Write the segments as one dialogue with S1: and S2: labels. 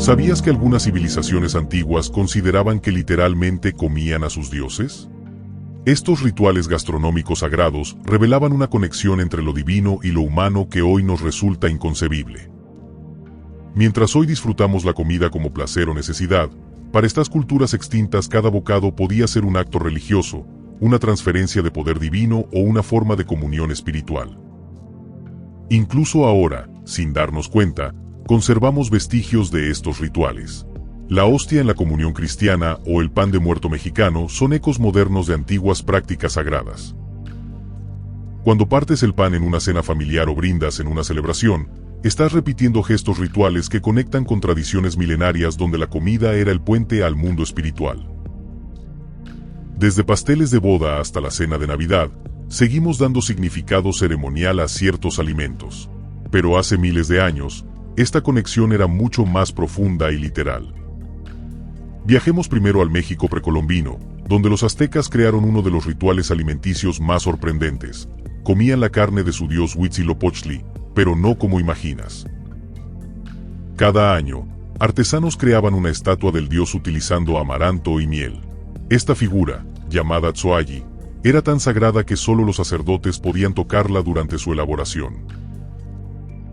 S1: ¿Sabías que algunas civilizaciones antiguas consideraban que literalmente comían a sus dioses? Estos rituales gastronómicos sagrados revelaban una conexión entre lo divino y lo humano que hoy nos resulta inconcebible. Mientras hoy disfrutamos la comida como placer o necesidad, para estas culturas extintas cada bocado podía ser un acto religioso, una transferencia de poder divino o una forma de comunión espiritual. Incluso ahora, sin darnos cuenta, conservamos vestigios de estos rituales. La hostia en la comunión cristiana o el pan de muerto mexicano son ecos modernos de antiguas prácticas sagradas. Cuando partes el pan en una cena familiar o brindas en una celebración, estás repitiendo gestos rituales que conectan con tradiciones milenarias donde la comida era el puente al mundo espiritual. Desde pasteles de boda hasta la cena de Navidad, seguimos dando significado ceremonial a ciertos alimentos. Pero hace miles de años, esta conexión era mucho más profunda y literal. Viajemos primero al México precolombino, donde los aztecas crearon uno de los rituales alimenticios más sorprendentes. Comían la carne de su dios Huitzilopochtli, pero no como imaginas. Cada año, artesanos creaban una estatua del dios utilizando amaranto y miel. Esta figura, llamada Tzoalli, era tan sagrada que solo los sacerdotes podían tocarla durante su elaboración.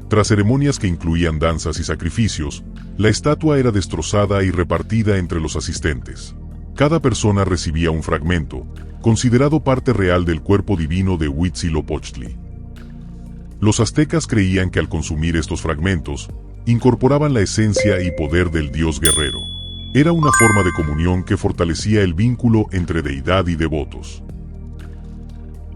S1: Tras ceremonias que incluían danzas y sacrificios, la estatua era destrozada y repartida entre los asistentes. Cada persona recibía un fragmento, considerado parte real del cuerpo divino de Huitzilopochtli. Los aztecas creían que al consumir estos fragmentos, incorporaban la esencia y poder del dios guerrero. Era una forma de comunión que fortalecía el vínculo entre deidad y devotos.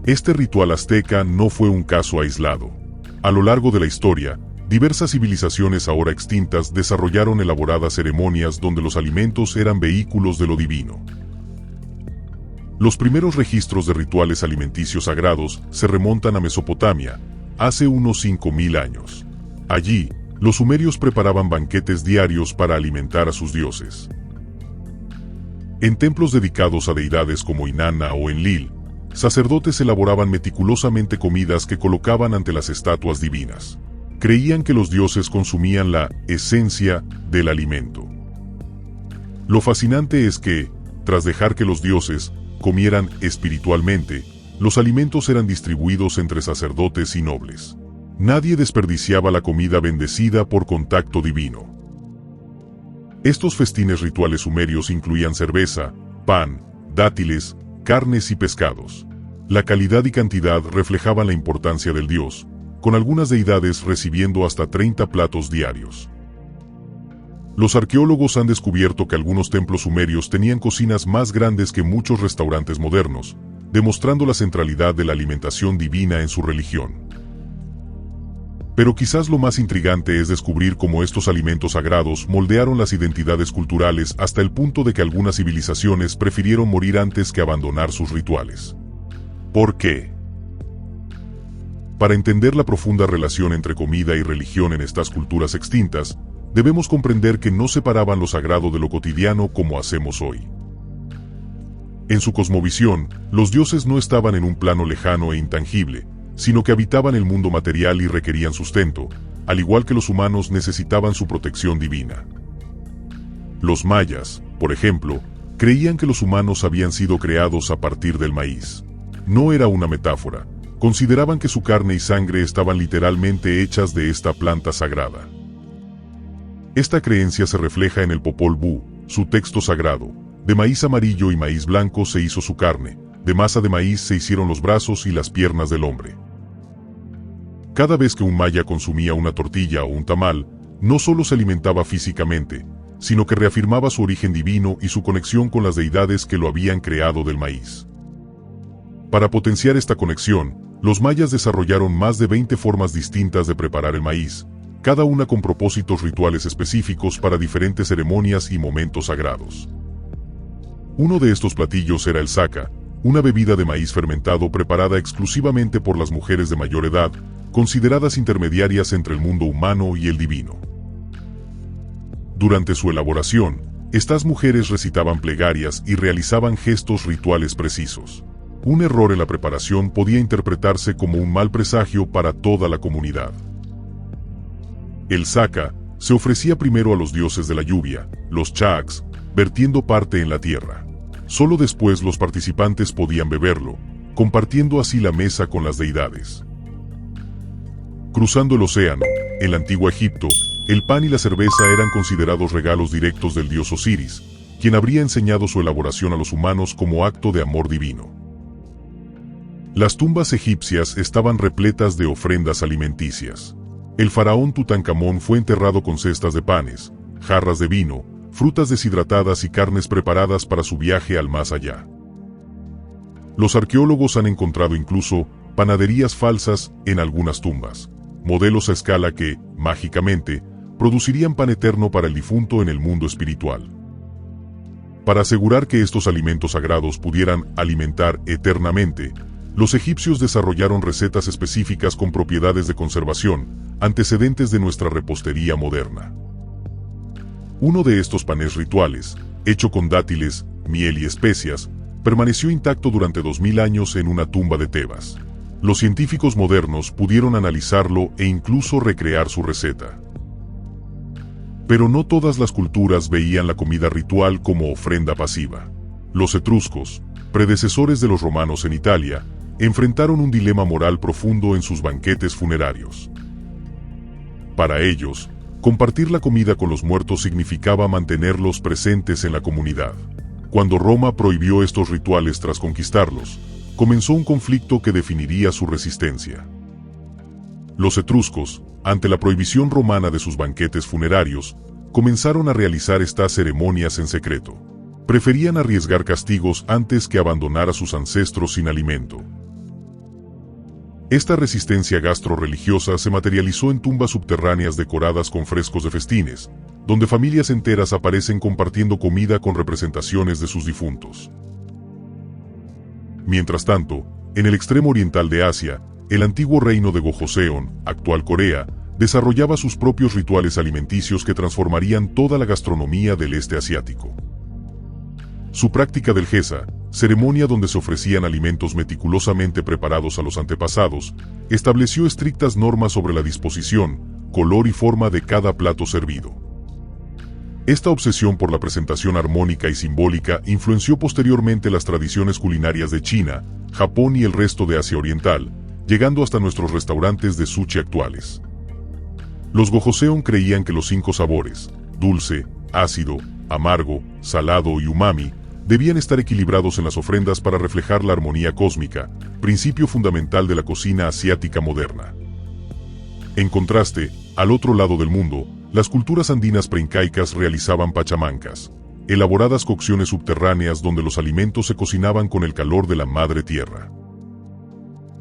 S1: Este ritual azteca no fue un caso aislado. A lo largo de la historia, diversas civilizaciones ahora extintas desarrollaron elaboradas ceremonias donde los alimentos eran vehículos de lo divino. Los primeros registros de rituales alimenticios sagrados se remontan a Mesopotamia, hace unos 5000 años. Allí, los sumerios preparaban banquetes diarios para alimentar a sus dioses. En templos dedicados a deidades como Inanna o Enlil, sacerdotes elaboraban meticulosamente comidas que colocaban ante las estatuas divinas. Creían que los dioses consumían la esencia del alimento. Lo fascinante es que, tras dejar que los dioses comieran espiritualmente, los alimentos eran distribuidos entre sacerdotes y nobles. Nadie desperdiciaba la comida bendecida por contacto divino. Estos festines rituales sumerios incluían cerveza, pan, dátiles, carnes y pescados. La calidad y cantidad reflejaban la importancia del dios, con algunas deidades recibiendo hasta 30 platos diarios. Los arqueólogos han descubierto que algunos templos sumerios tenían cocinas más grandes que muchos restaurantes modernos, demostrando la centralidad de la alimentación divina en su religión. Pero quizás lo más intrigante es descubrir cómo estos alimentos sagrados moldearon las identidades culturales hasta el punto de que algunas civilizaciones prefirieron morir antes que abandonar sus rituales. ¿Por qué? Para entender la profunda relación entre comida y religión en estas culturas extintas, debemos comprender que no separaban lo sagrado de lo cotidiano como hacemos hoy. En su cosmovisión, los dioses no estaban en un plano lejano e intangible, sino que habitaban el mundo material y requerían sustento, al igual que los humanos necesitaban su protección divina. Los mayas, por ejemplo, creían que los humanos habían sido creados a partir del maíz. No era una metáfora, consideraban que su carne y sangre estaban literalmente hechas de esta planta sagrada. Esta creencia se refleja en el Popol Vuh, su texto sagrado. De maíz amarillo y maíz blanco se hizo su carne, de masa de maíz se hicieron los brazos y las piernas del hombre. Cada vez que un maya consumía una tortilla o un tamal, no solo se alimentaba físicamente, sino que reafirmaba su origen divino y su conexión con las deidades que lo habían creado del maíz. Para potenciar esta conexión, los mayas desarrollaron más de 20 formas distintas de preparar el maíz, cada una con propósitos rituales específicos para diferentes ceremonias y momentos sagrados. Uno de estos platillos era el saka, una bebida de maíz fermentado preparada exclusivamente por las mujeres de mayor edad, consideradas intermediarias entre el mundo humano y el divino. Durante su elaboración, estas mujeres recitaban plegarias y realizaban gestos rituales precisos. Un error en la preparación podía interpretarse como un mal presagio para toda la comunidad. El saka, se ofrecía primero a los dioses de la lluvia, los Chaacs, vertiendo parte en la tierra. Solo después los participantes podían beberlo, compartiendo así la mesa con las deidades. Cruzando el océano, en el antiguo Egipto, el pan y la cerveza eran considerados regalos directos del dios Osiris, quien habría enseñado su elaboración a los humanos como acto de amor divino. Las tumbas egipcias estaban repletas de ofrendas alimenticias. El faraón Tutankamón fue enterrado con cestas de panes, jarras de vino, frutas deshidratadas y carnes preparadas para su viaje al más allá. Los arqueólogos han encontrado incluso panaderías falsas en algunas tumbas, modelos a escala que, mágicamente, producirían pan eterno para el difunto en el mundo espiritual. Para asegurar que estos alimentos sagrados pudieran alimentar eternamente, los egipcios desarrollaron recetas específicas con propiedades de conservación, antecedentes de nuestra repostería moderna. Uno de estos panes rituales, hecho con dátiles, miel y especias, permaneció intacto durante 2000 años en una tumba de Tebas. Los científicos modernos pudieron analizarlo e incluso recrear su receta. Pero no todas las culturas veían la comida ritual como ofrenda pasiva. Los etruscos, predecesores de los romanos en Italia, enfrentaron un dilema moral profundo en sus banquetes funerarios. Para ellos, compartir la comida con los muertos significaba mantenerlos presentes en la comunidad. Cuando Roma prohibió estos rituales tras conquistarlos, comenzó un conflicto que definiría su resistencia. Los etruscos, ante la prohibición romana de sus banquetes funerarios, comenzaron a realizar estas ceremonias en secreto. Preferían arriesgar castigos antes que abandonar a sus ancestros sin alimento. Esta resistencia gastro-religiosa se materializó en tumbas subterráneas decoradas con frescos de festines, donde familias enteras aparecen compartiendo comida con representaciones de sus difuntos. Mientras tanto, en el extremo oriental de Asia, el antiguo reino de Gojoseon, actual Corea, desarrollaba sus propios rituales alimenticios que transformarían toda la gastronomía del este asiático. Su práctica del Gesa, ceremonia donde se ofrecían alimentos meticulosamente preparados a los antepasados, estableció estrictas normas sobre la disposición, color y forma de cada plato servido. Esta obsesión por la presentación armónica y simbólica influenció posteriormente las tradiciones culinarias de China, Japón y el resto de Asia Oriental, llegando hasta nuestros restaurantes de sushi actuales. Los Gojoseon creían que los 5 sabores, dulce, ácido, amargo, salado y umami, debían estar equilibrados en las ofrendas para reflejar la armonía cósmica, principio fundamental de la cocina asiática moderna. En contraste, al otro lado del mundo, las culturas andinas preincaicas realizaban pachamancas, elaboradas cocciones subterráneas donde los alimentos se cocinaban con el calor de la madre tierra.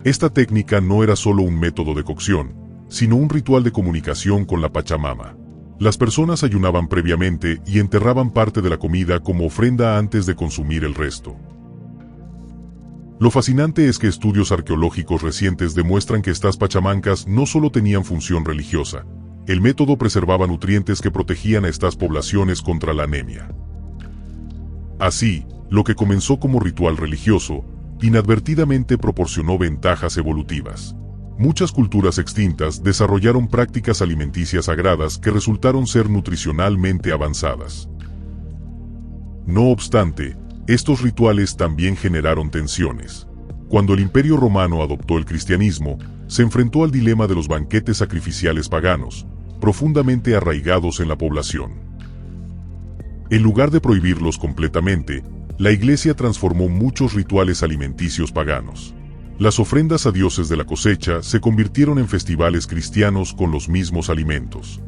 S1: Esta técnica no era solo un método de cocción, sino un ritual de comunicación con la Pachamama. Las personas ayunaban previamente y enterraban parte de la comida como ofrenda antes de consumir el resto. Lo fascinante es que estudios arqueológicos recientes demuestran que estas pachamancas no solo tenían función religiosa, el método preservaba nutrientes que protegían a estas poblaciones contra la anemia. Así, lo que comenzó como ritual religioso, inadvertidamente proporcionó ventajas evolutivas. Muchas culturas extintas desarrollaron prácticas alimenticias sagradas que resultaron ser nutricionalmente avanzadas. No obstante, estos rituales también generaron tensiones. Cuando el Imperio Romano adoptó el cristianismo, se enfrentó al dilema de los banquetes sacrificiales paganos, profundamente arraigados en la población. En lugar de prohibirlos completamente, la Iglesia transformó muchos rituales alimenticios paganos. Las ofrendas a dioses de la cosecha se convirtieron en festivales cristianos con los mismos alimentos.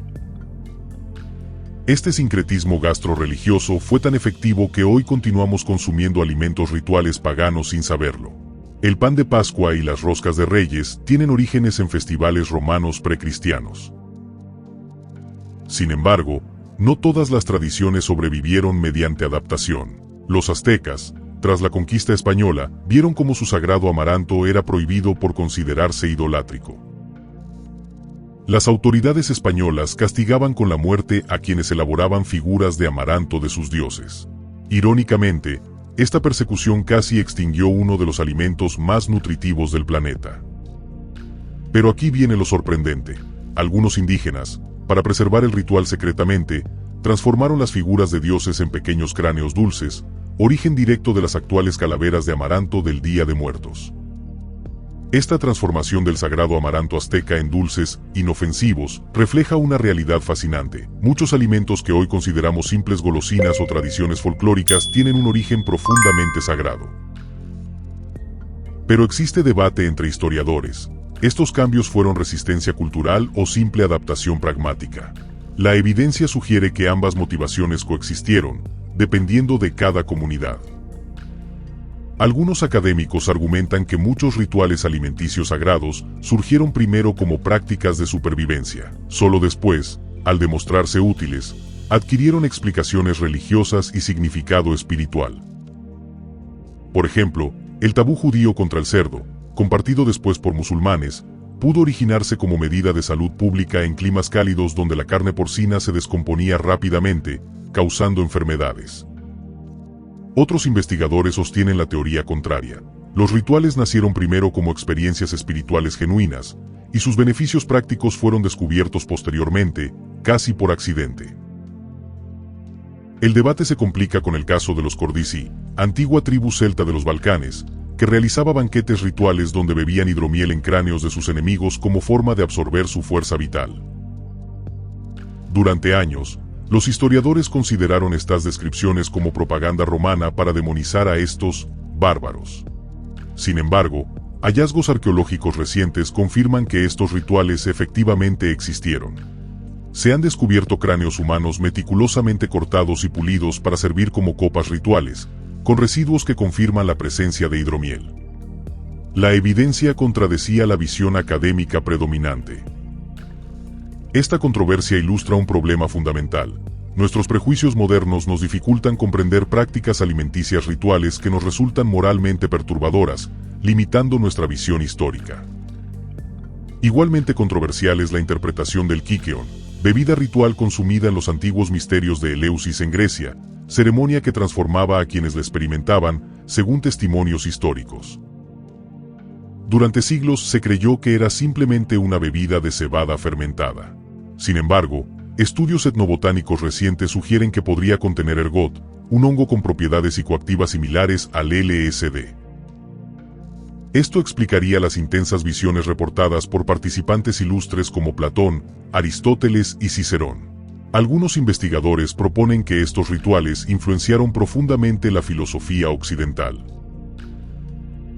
S1: Este sincretismo gastro-religioso fue tan efectivo que hoy continuamos consumiendo alimentos rituales paganos sin saberlo. El pan de Pascua y las roscas de Reyes tienen orígenes en festivales romanos precristianos. Sin embargo, no todas las tradiciones sobrevivieron mediante adaptación. Los aztecas, tras la conquista española, vieron cómo su sagrado amaranto era prohibido por considerarse idolátrico. Las autoridades españolas castigaban con la muerte a quienes elaboraban figuras de amaranto de sus dioses. Irónicamente, esta persecución casi extinguió uno de los alimentos más nutritivos del planeta. Pero aquí viene lo sorprendente. Algunos indígenas, para preservar el ritual secretamente, transformaron las figuras de dioses en pequeños cráneos dulces, origen directo de las actuales calaveras de amaranto del Día de Muertos. Esta transformación del sagrado amaranto azteca en dulces, inofensivos, refleja una realidad fascinante. Muchos alimentos que hoy consideramos simples golosinas o tradiciones folclóricas tienen un origen profundamente sagrado. Pero existe debate entre historiadores. ¿Estos cambios fueron resistencia cultural o simple adaptación pragmática? La evidencia sugiere que ambas motivaciones coexistieron, dependiendo de cada comunidad. Algunos académicos argumentan que muchos rituales alimenticios sagrados surgieron primero como prácticas de supervivencia. Solo después, al demostrarse útiles, adquirieron explicaciones religiosas y significado espiritual. Por ejemplo, el tabú judío contra el cerdo, compartido después por musulmanes, pudo originarse como medida de salud pública en climas cálidos donde la carne porcina se descomponía rápidamente, causando enfermedades. Otros investigadores sostienen la teoría contraria. Los rituales nacieron primero como experiencias espirituales genuinas, y sus beneficios prácticos fueron descubiertos posteriormente, casi por accidente. El debate se complica con el caso de los Cordisi, antigua tribu celta de los Balcanes, que realizaba banquetes rituales donde bebían hidromiel en cráneos de sus enemigos como forma de absorber su fuerza vital. Durante años, los historiadores consideraron estas descripciones como propaganda romana para demonizar a estos bárbaros. Sin embargo, hallazgos arqueológicos recientes confirman que estos rituales efectivamente existieron. Se han descubierto cráneos humanos meticulosamente cortados y pulidos para servir como copas rituales, con residuos que confirman la presencia de hidromiel. La evidencia contradecía la visión académica predominante. Esta controversia ilustra un problema fundamental. Nuestros prejuicios modernos nos dificultan comprender prácticas alimenticias rituales que nos resultan moralmente perturbadoras, limitando nuestra visión histórica. Igualmente controversial es la interpretación del Kikeon, bebida ritual consumida en los antiguos misterios de Eleusis en Grecia, ceremonia que transformaba a quienes la experimentaban, según testimonios históricos. Durante siglos se creyó que era simplemente una bebida de cebada fermentada. Sin embargo, estudios etnobotánicos recientes sugieren que podría contener ergot, un hongo con propiedades psicoactivas similares al LSD. Esto explicaría las intensas visiones reportadas por participantes ilustres como Platón, Aristóteles y Cicerón. Algunos investigadores proponen que estos rituales influenciaron profundamente la filosofía occidental.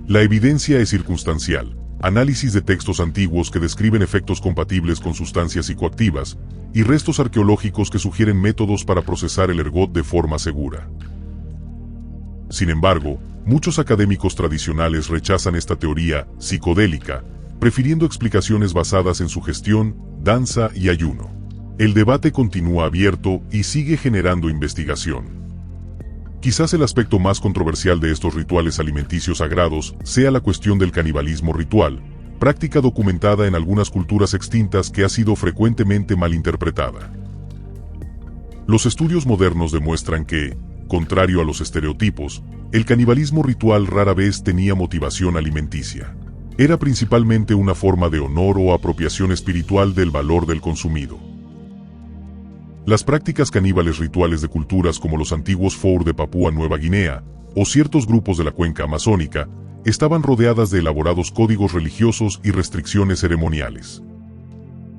S1: La evidencia es circunstancial. Análisis de textos antiguos que describen efectos compatibles con sustancias psicoactivas, y restos arqueológicos que sugieren métodos para procesar el ergot de forma segura. Sin embargo, muchos académicos tradicionales rechazan esta teoría psicodélica, prefiriendo explicaciones basadas en sugestión, danza y ayuno. El debate continúa abierto y sigue generando investigación. Quizás el aspecto más controversial de estos rituales alimenticios sagrados sea la cuestión del canibalismo ritual, práctica documentada en algunas culturas extintas que ha sido frecuentemente malinterpretada. Los estudios modernos demuestran que, contrario a los estereotipos, el canibalismo ritual rara vez tenía motivación alimenticia. Era principalmente una forma de honor o apropiación espiritual del valor del consumido. Las prácticas caníbales rituales de culturas como los antiguos Four de Papúa Nueva Guinea, o ciertos grupos de la cuenca amazónica, estaban rodeadas de elaborados códigos religiosos y restricciones ceremoniales.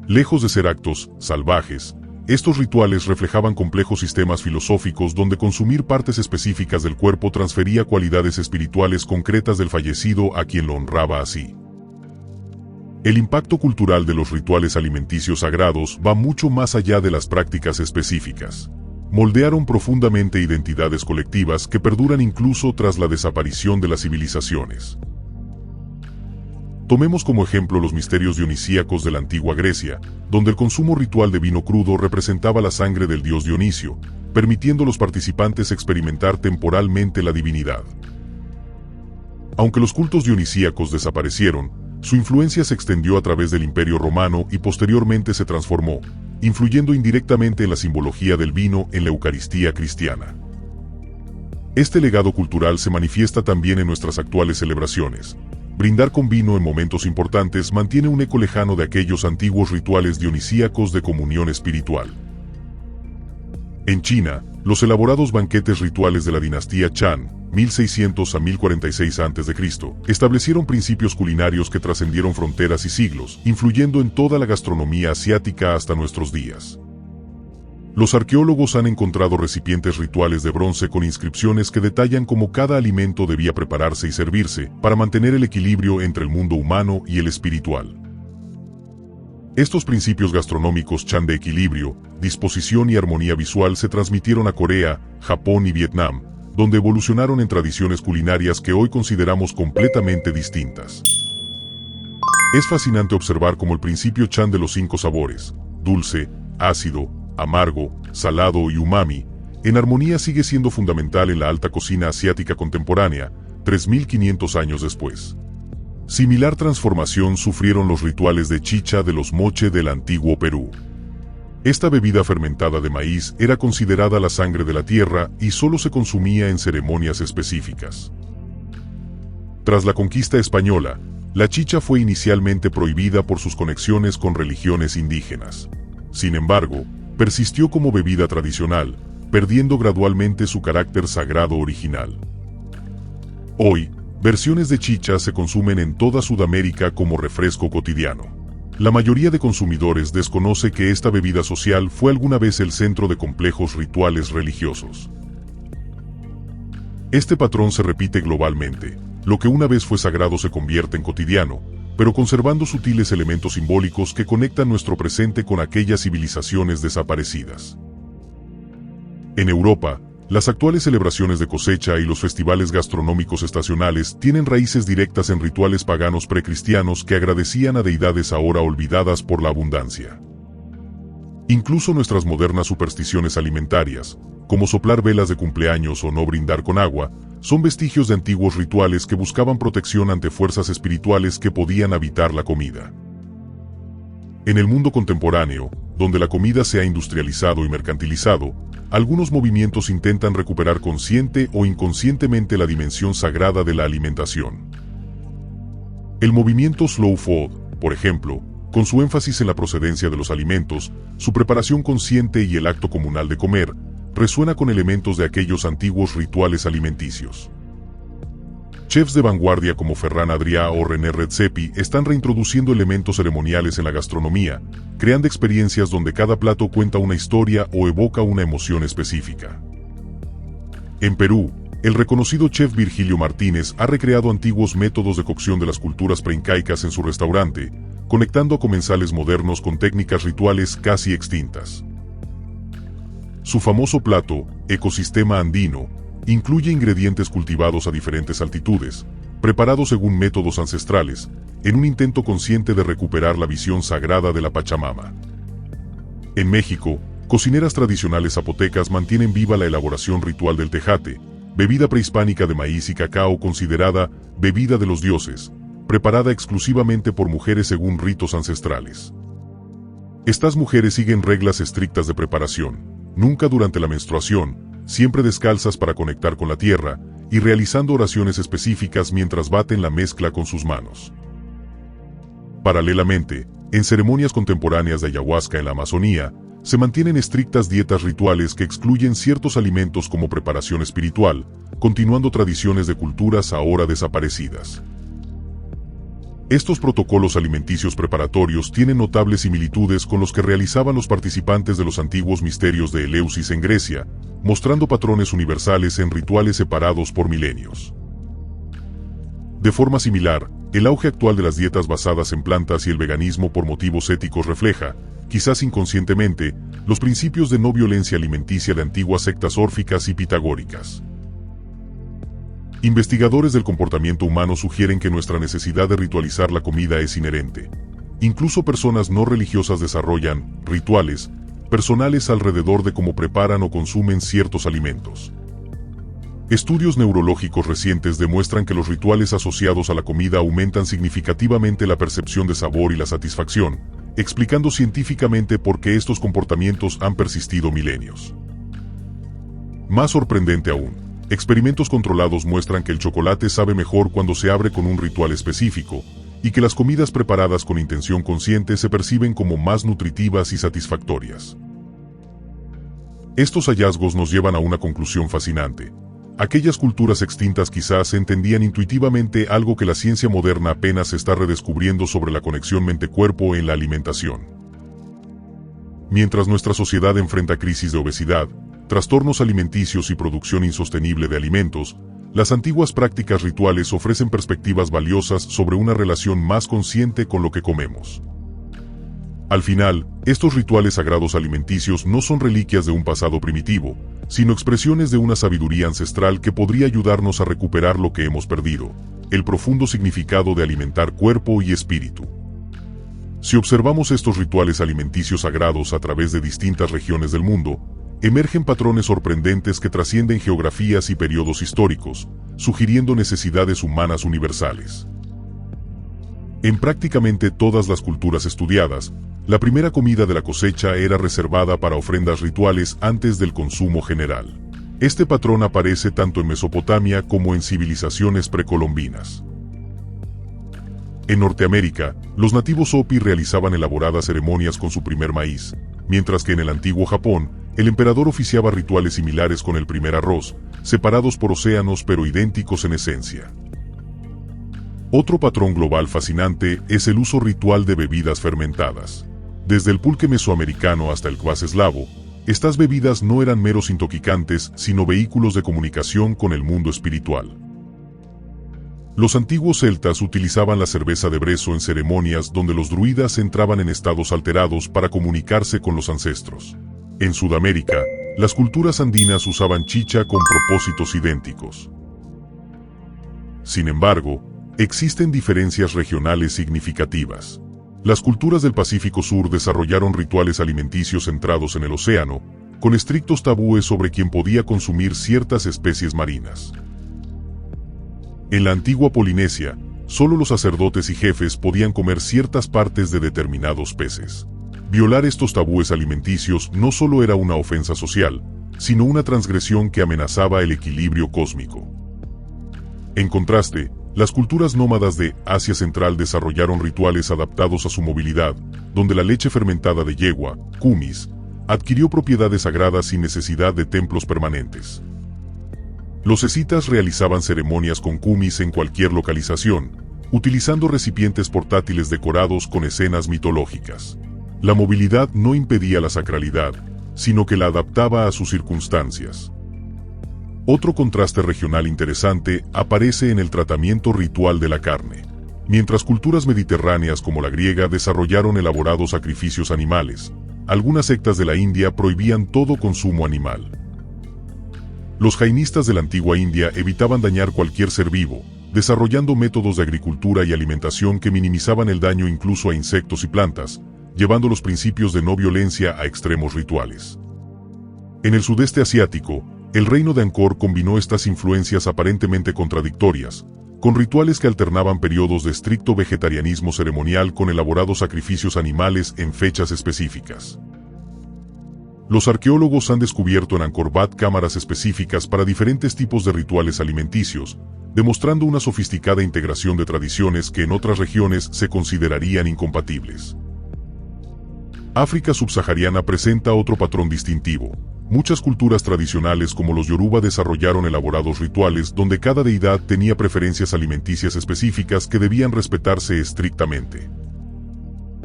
S1: Lejos de ser actos salvajes, estos rituales reflejaban complejos sistemas filosóficos donde consumir partes específicas del cuerpo transfería cualidades espirituales concretas del fallecido a quien lo honraba así. El impacto cultural de los rituales alimenticios sagrados va mucho más allá de las prácticas específicas. Moldearon profundamente identidades colectivas que perduran incluso tras la desaparición de las civilizaciones. Tomemos como ejemplo los misterios dionisíacos de la antigua Grecia, donde el consumo ritual de vino crudo representaba la sangre del dios Dionisio, permitiendo a los participantes experimentar temporalmente la divinidad. Aunque los cultos dionisíacos desaparecieron, su influencia se extendió a través del Imperio Romano y posteriormente se transformó, influyendo indirectamente en la simbología del vino en la Eucaristía cristiana. Este legado cultural se manifiesta también en nuestras actuales celebraciones. brindar con vino en momentos importantes mantiene un eco lejano de aquellos antiguos rituales dionisíacos de comunión espiritual. En China, los elaborados banquetes rituales de la dinastía Chan, 1600 a 1046 a.C., establecieron principios culinarios que trascendieron fronteras y siglos, influyendo en toda la gastronomía asiática hasta nuestros días. Los arqueólogos han encontrado recipientes rituales de bronce con inscripciones que detallan cómo cada alimento debía prepararse y servirse para mantener el equilibrio entre el mundo humano y el espiritual. Estos principios gastronómicos Chan de equilibrio, disposición y armonía visual se transmitieron a Corea, Japón y Vietnam, donde evolucionaron en tradiciones culinarias que hoy consideramos completamente distintas. Es fascinante observar cómo el principio Chan de los 5 sabores, dulce, ácido, amargo, salado y umami, en armonía sigue siendo fundamental en la alta cocina asiática contemporánea, 3500 años después. Similar transformación sufrieron los rituales de chicha de los moche del antiguo Perú. Esta bebida fermentada de maíz era considerada la sangre de la tierra y solo se consumía en ceremonias específicas. Tras la conquista española, la chicha fue inicialmente prohibida por sus conexiones con religiones indígenas. Sin embargo, persistió como bebida tradicional, perdiendo gradualmente su carácter sagrado original. Hoy, versiones de chicha se consumen en toda Sudamérica como refresco cotidiano. La mayoría de consumidores desconoce que esta bebida social fue alguna vez el centro de complejos rituales religiosos. Este patrón se repite globalmente. Lo que una vez fue sagrado se convierte en cotidiano, pero conservando sutiles elementos simbólicos que conectan nuestro presente con aquellas civilizaciones desaparecidas. En Europa, las actuales celebraciones de cosecha y los festivales gastronómicos estacionales tienen raíces directas en rituales paganos precristianos que agradecían a deidades ahora olvidadas por la abundancia. Incluso nuestras modernas supersticiones alimentarias, como soplar velas de cumpleaños o no brindar con agua, son vestigios de antiguos rituales que buscaban protección ante fuerzas espirituales que podían habitar la comida. En el mundo contemporáneo, donde la comida se ha industrializado y mercantilizado, algunos movimientos intentan recuperar consciente o inconscientemente la dimensión sagrada de la alimentación. El movimiento Slow Food, por ejemplo, con su énfasis en la procedencia de los alimentos, su preparación consciente y el acto comunal de comer, resuena con elementos de aquellos antiguos rituales alimenticios. Chefs de vanguardia como Ferran Adrià o René Redzepi están reintroduciendo elementos ceremoniales en la gastronomía, creando experiencias donde cada plato cuenta una historia o evoca una emoción específica. En Perú, el reconocido chef Virgilio Martínez ha recreado antiguos métodos de cocción de las culturas preincaicas en su restaurante, conectando a comensales modernos con técnicas rituales casi extintas. Su famoso plato, Ecosistema Andino, incluye ingredientes cultivados a diferentes altitudes, preparados según métodos ancestrales, en un intento consciente de recuperar la visión sagrada de la Pachamama. En México, cocineras tradicionales zapotecas mantienen viva la elaboración ritual del tejate, bebida prehispánica de maíz y cacao considerada bebida de los dioses, preparada exclusivamente por mujeres según ritos ancestrales. Estas mujeres siguen reglas estrictas de preparación, nunca durante la menstruación, siempre descalzas para conectar con la tierra, y realizando oraciones específicas mientras baten la mezcla con sus manos. Paralelamente, en ceremonias contemporáneas de ayahuasca en la Amazonía, se mantienen estrictas dietas rituales que excluyen ciertos alimentos como preparación espiritual, continuando tradiciones de culturas ahora desaparecidas. Estos protocolos alimenticios preparatorios tienen notables similitudes con los que realizaban los participantes de los antiguos misterios de Eleusis en Grecia, mostrando patrones universales en rituales separados por milenios. De forma similar, el auge actual de las dietas basadas en plantas y el veganismo por motivos éticos refleja, quizás inconscientemente, los principios de no violencia alimenticia de antiguas sectas órficas y pitagóricas. Investigadores del comportamiento humano sugieren que nuestra necesidad de ritualizar la comida es inherente. Incluso personas no religiosas desarrollan rituales personales alrededor de cómo preparan o consumen ciertos alimentos. Estudios neurológicos recientes demuestran que los rituales asociados a la comida aumentan significativamente la percepción de sabor y la satisfacción, explicando científicamente por qué estos comportamientos han persistido milenios. Más sorprendente aún, Experimentos controlados muestran que el chocolate sabe mejor cuando se abre con un ritual específico, y que las comidas preparadas con intención consciente se perciben como más nutritivas y satisfactorias. Estos hallazgos nos llevan a una conclusión fascinante. Aquellas culturas extintas quizás entendían intuitivamente algo que la ciencia moderna apenas está redescubriendo sobre la conexión mente-cuerpo en la alimentación. Mientras nuestra sociedad enfrenta crisis de obesidad, trastornos alimenticios y producción insostenible de alimentos, las antiguas prácticas rituales ofrecen perspectivas valiosas sobre una relación más consciente con lo que comemos. Al final, estos rituales sagrados alimenticios no son reliquias de un pasado primitivo, sino expresiones de una sabiduría ancestral que podría ayudarnos a recuperar lo que hemos perdido, el profundo significado de alimentar cuerpo y espíritu. Si observamos estos rituales alimenticios sagrados a través de distintas regiones del mundo, emergen patrones sorprendentes que trascienden geografías y periodos históricos, sugiriendo necesidades humanas universales. En prácticamente todas las culturas estudiadas, la primera comida de la cosecha era reservada para ofrendas rituales antes del consumo general. Este patrón aparece tanto en Mesopotamia como en civilizaciones precolombinas. En Norteamérica, los nativos Hopi realizaban elaboradas ceremonias con su primer maíz, mientras que en el antiguo Japón, el emperador oficiaba rituales similares con el primer arroz, separados por océanos pero idénticos en esencia. Otro patrón global fascinante es el uso ritual de bebidas fermentadas. Desde el pulque mesoamericano hasta el kvass eslavo, estas bebidas no eran meros intoxicantes, sino vehículos de comunicación con el mundo espiritual. Los antiguos celtas utilizaban la cerveza de brezo en ceremonias donde los druidas entraban en estados alterados para comunicarse con los ancestros. En Sudamérica, las culturas andinas usaban chicha con propósitos idénticos. Sin embargo, existen diferencias regionales significativas. Las culturas del Pacífico Sur desarrollaron rituales alimenticios centrados en el océano, con estrictos tabúes sobre quién podía consumir ciertas especies marinas. En la antigua Polinesia, solo los sacerdotes y jefes podían comer ciertas partes de determinados peces. Violar estos tabúes alimenticios no solo era una ofensa social, sino una transgresión que amenazaba el equilibrio cósmico. En contraste, las culturas nómadas de Asia Central desarrollaron rituales adaptados a su movilidad, donde la leche fermentada de yegua, kumis, adquirió propiedades sagradas sin necesidad de templos permanentes. Los escitas realizaban ceremonias con kumis en cualquier localización, utilizando recipientes portátiles decorados con escenas mitológicas. La movilidad no impedía la sacralidad, sino que la adaptaba a sus circunstancias. Otro contraste regional interesante aparece en el tratamiento ritual de la carne. Mientras culturas mediterráneas como la griega desarrollaron elaborados sacrificios animales, algunas sectas de la India prohibían todo consumo animal. Los jainistas de la antigua India evitaban dañar cualquier ser vivo, desarrollando métodos de agricultura y alimentación que minimizaban el daño incluso a insectos y plantas, llevando los principios de no violencia a extremos rituales. En el sudeste asiático, el reino de Angkor combinó estas influencias aparentemente contradictorias, con rituales que alternaban periodos de estricto vegetarianismo ceremonial con elaborados sacrificios animales en fechas específicas. Los arqueólogos han descubierto en Angkor Wat cámaras específicas para diferentes tipos de rituales alimenticios, demostrando una sofisticada integración de tradiciones que en otras regiones se considerarían incompatibles. África subsahariana presenta otro patrón distintivo. Muchas culturas tradicionales como los Yoruba desarrollaron elaborados rituales donde cada deidad tenía preferencias alimenticias específicas que debían respetarse estrictamente.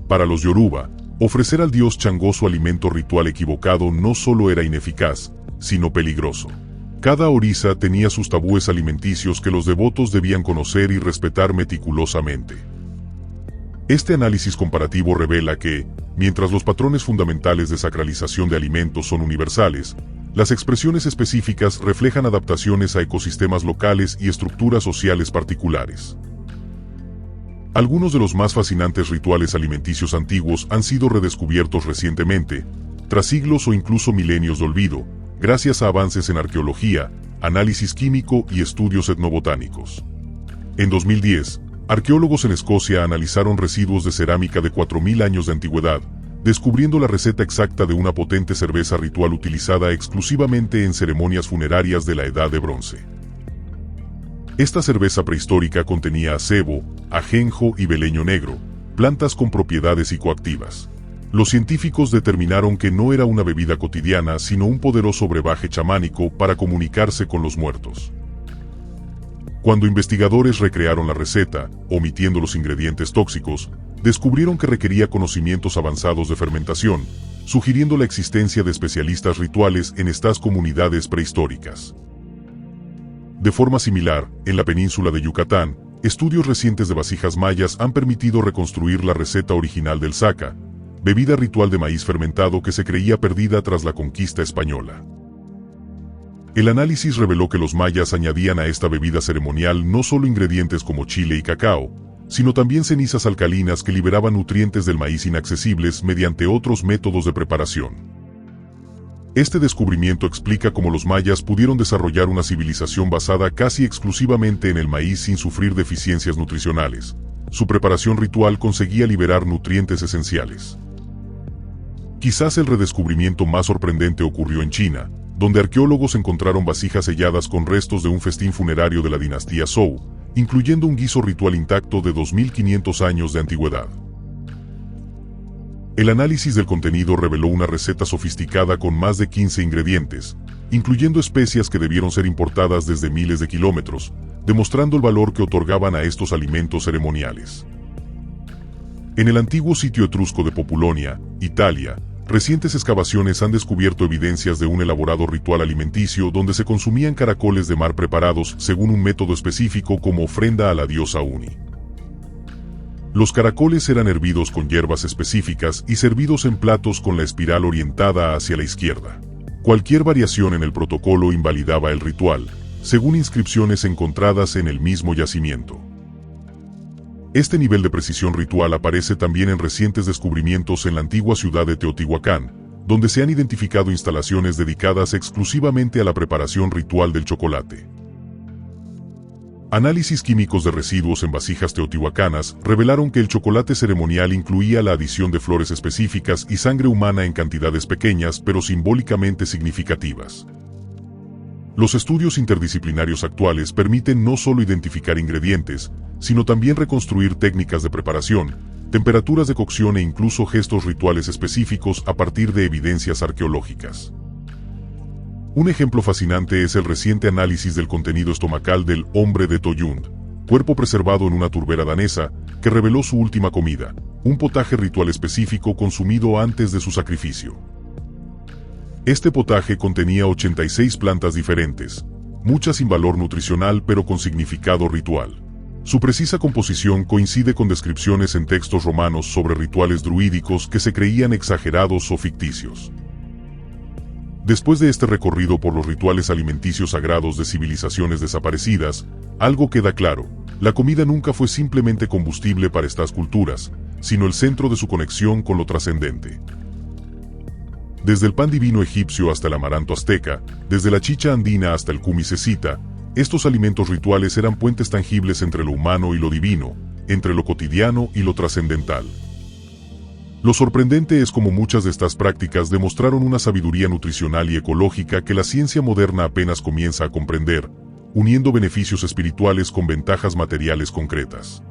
S1: Para los Yoruba, ofrecer al dios Changó su alimento ritual equivocado no solo era ineficaz, sino peligroso. Cada orisa tenía sus tabúes alimenticios que los devotos debían conocer y respetar meticulosamente. Este análisis comparativo revela que, mientras los patrones fundamentales de sacralización de alimentos son universales, las expresiones específicas reflejan adaptaciones a ecosistemas locales y estructuras sociales particulares. Algunos de los más fascinantes rituales alimenticios antiguos han sido redescubiertos recientemente, tras siglos o incluso milenios de olvido, gracias a avances en arqueología, análisis químico y estudios etnobotánicos. En 2010, arqueólogos en Escocia analizaron residuos de cerámica de 4000 años de antigüedad, descubriendo la receta exacta de una potente cerveza ritual utilizada exclusivamente en ceremonias funerarias de la Edad de Bronce. Esta cerveza prehistórica contenía acebo, ajenjo y beleño negro, plantas con propiedades psicoactivas. Los científicos determinaron que no era una bebida cotidiana, sino un poderoso brebaje chamánico para comunicarse con los muertos. Cuando investigadores recrearon la receta, omitiendo los ingredientes tóxicos, descubrieron que requería conocimientos avanzados de fermentación, sugiriendo la existencia de especialistas rituales en estas comunidades prehistóricas. De forma similar, en la península de Yucatán, estudios recientes de vasijas mayas han permitido reconstruir la receta original del saca, bebida ritual de maíz fermentado que se creía perdida tras la conquista española. El análisis reveló que los mayas añadían a esta bebida ceremonial no solo ingredientes como chile y cacao, sino también cenizas alcalinas que liberaban nutrientes del maíz inaccesibles mediante otros métodos de preparación. Este descubrimiento explica cómo los mayas pudieron desarrollar una civilización basada casi exclusivamente en el maíz sin sufrir deficiencias nutricionales. Su preparación ritual conseguía liberar nutrientes esenciales. Quizás el redescubrimiento más sorprendente ocurrió en China, donde arqueólogos encontraron vasijas selladas con restos de un festín funerario de la dinastía Zhou, incluyendo un guiso ritual intacto de 2500 años de antigüedad. El análisis del contenido reveló una receta sofisticada con más de 15 ingredientes, incluyendo especias que debieron ser importadas desde miles de kilómetros, demostrando el valor que otorgaban a estos alimentos ceremoniales. En el antiguo sitio etrusco de Populonia, Italia, recientes excavaciones han descubierto evidencias de un elaborado ritual alimenticio donde se consumían caracoles de mar preparados según un método específico como ofrenda a la diosa Uni. Los caracoles eran hervidos con hierbas específicas y servidos en platos con la espiral orientada hacia la izquierda. Cualquier variación en el protocolo invalidaba el ritual, según inscripciones encontradas en el mismo yacimiento. Este nivel de precisión ritual aparece también en recientes descubrimientos en la antigua ciudad de Teotihuacán, donde se han identificado instalaciones dedicadas exclusivamente a la preparación ritual del chocolate. Análisis químicos de residuos en vasijas teotihuacanas revelaron que el chocolate ceremonial incluía la adición de flores específicas y sangre humana en cantidades pequeñas pero simbólicamente significativas. Los estudios interdisciplinarios actuales permiten no solo identificar ingredientes, sino también reconstruir técnicas de preparación, temperaturas de cocción e incluso gestos rituales específicos a partir de evidencias arqueológicas. Un ejemplo fascinante es el reciente análisis del contenido estomacal del hombre de Tollund, cuerpo preservado en una turbera danesa, que reveló su última comida, un potaje ritual específico consumido antes de su sacrificio. Este potaje contenía 86 plantas diferentes, muchas sin valor nutricional pero con significado ritual. Su precisa composición coincide con descripciones en textos romanos sobre rituales druídicos que se creían exagerados o ficticios. Después de este recorrido por los rituales alimenticios sagrados de civilizaciones desaparecidas, algo queda claro: la comida nunca fue simplemente combustible para estas culturas, sino el centro de su conexión con lo trascendente. Desde el pan divino egipcio hasta el amaranto azteca, desde la chicha andina hasta el cumis escita, estos alimentos rituales eran puentes tangibles entre lo humano y lo divino, entre lo cotidiano y lo trascendental. Lo sorprendente es cómo muchas de estas prácticas demostraron una sabiduría nutricional y ecológica que la ciencia moderna apenas comienza a comprender, uniendo beneficios espirituales con ventajas materiales concretas.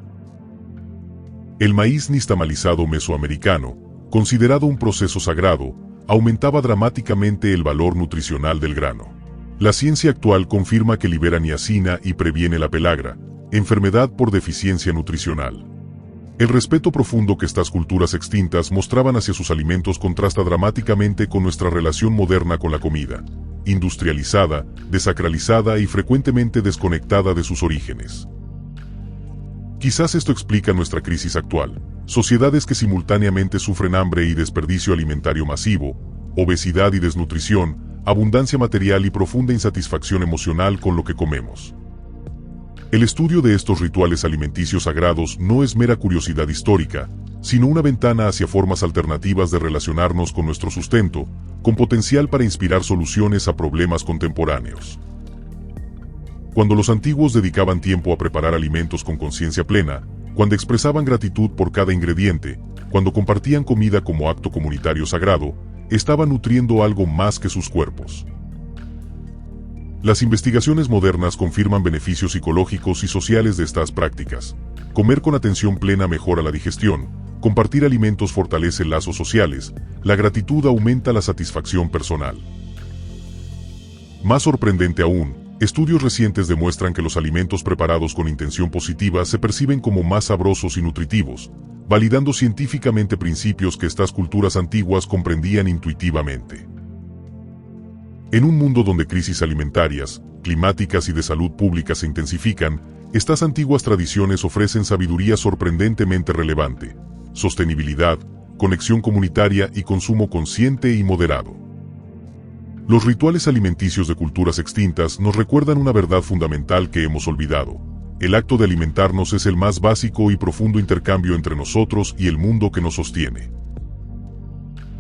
S1: El maíz nixtamalizado mesoamericano, considerado un proceso sagrado, aumentaba dramáticamente el valor nutricional del grano. La ciencia actual confirma que libera niacina y previene la pelagra, enfermedad por deficiencia nutricional. El respeto profundo que estas culturas extintas mostraban hacia sus alimentos contrasta dramáticamente con nuestra relación moderna con la comida, industrializada, desacralizada y frecuentemente desconectada de sus orígenes. Quizás esto explica nuestra crisis actual: sociedades que simultáneamente sufren hambre y desperdicio alimentario masivo, obesidad y desnutrición, abundancia material y profunda insatisfacción emocional con lo que comemos. El estudio de estos rituales alimenticios sagrados no es mera curiosidad histórica, sino una ventana hacia formas alternativas de relacionarnos con nuestro sustento, con potencial para inspirar soluciones a problemas contemporáneos. Cuando los antiguos dedicaban tiempo a preparar alimentos con conciencia plena, cuando expresaban gratitud por cada ingrediente, cuando compartían comida como acto comunitario sagrado, estaban nutriendo algo más que sus cuerpos. Las investigaciones modernas confirman beneficios psicológicos y sociales de estas prácticas. Comer con atención plena mejora la digestión, compartir alimentos fortalece lazos sociales, la gratitud aumenta la satisfacción personal. Más sorprendente aún, estudios recientes demuestran que los alimentos preparados con intención positiva se perciben como más sabrosos y nutritivos, validando científicamente principios que estas culturas antiguas comprendían intuitivamente. En un mundo donde crisis alimentarias, climáticas y de salud pública se intensifican, estas antiguas tradiciones ofrecen sabiduría sorprendentemente relevante: sostenibilidad, conexión comunitaria y consumo consciente y moderado. Los rituales alimenticios de culturas extintas nos recuerdan una verdad fundamental que hemos olvidado: el acto de alimentarnos es el más básico y profundo intercambio entre nosotros y el mundo que nos sostiene.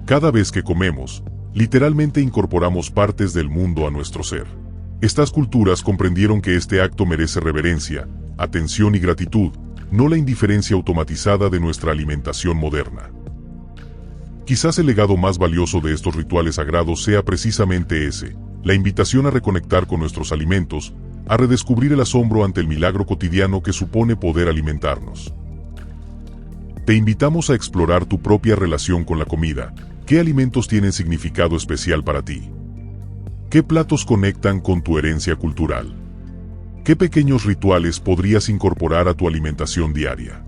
S1: Cada vez que comemos, literalmente incorporamos partes del mundo a nuestro ser. Estas culturas comprendieron que este acto merece reverencia, atención y gratitud, no la indiferencia automatizada de nuestra alimentación moderna. Quizás el legado más valioso de estos rituales sagrados sea precisamente ese: la invitación a reconectar con nuestros alimentos, a redescubrir el asombro ante el milagro cotidiano que supone poder alimentarnos. Te invitamos a explorar tu propia relación con la comida. ¿Qué alimentos tienen significado especial para ti? ¿Qué platos conectan con tu herencia cultural? ¿Qué pequeños rituales podrías incorporar a tu alimentación diaria?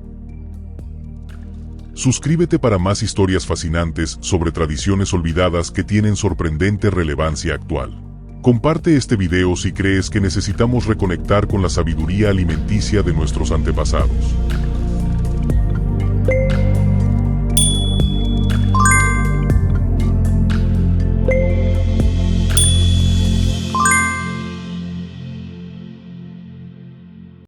S1: Suscríbete para más historias fascinantes sobre tradiciones olvidadas que tienen sorprendente relevancia actual. Comparte este video si crees que necesitamos reconectar con la sabiduría alimenticia de nuestros antepasados.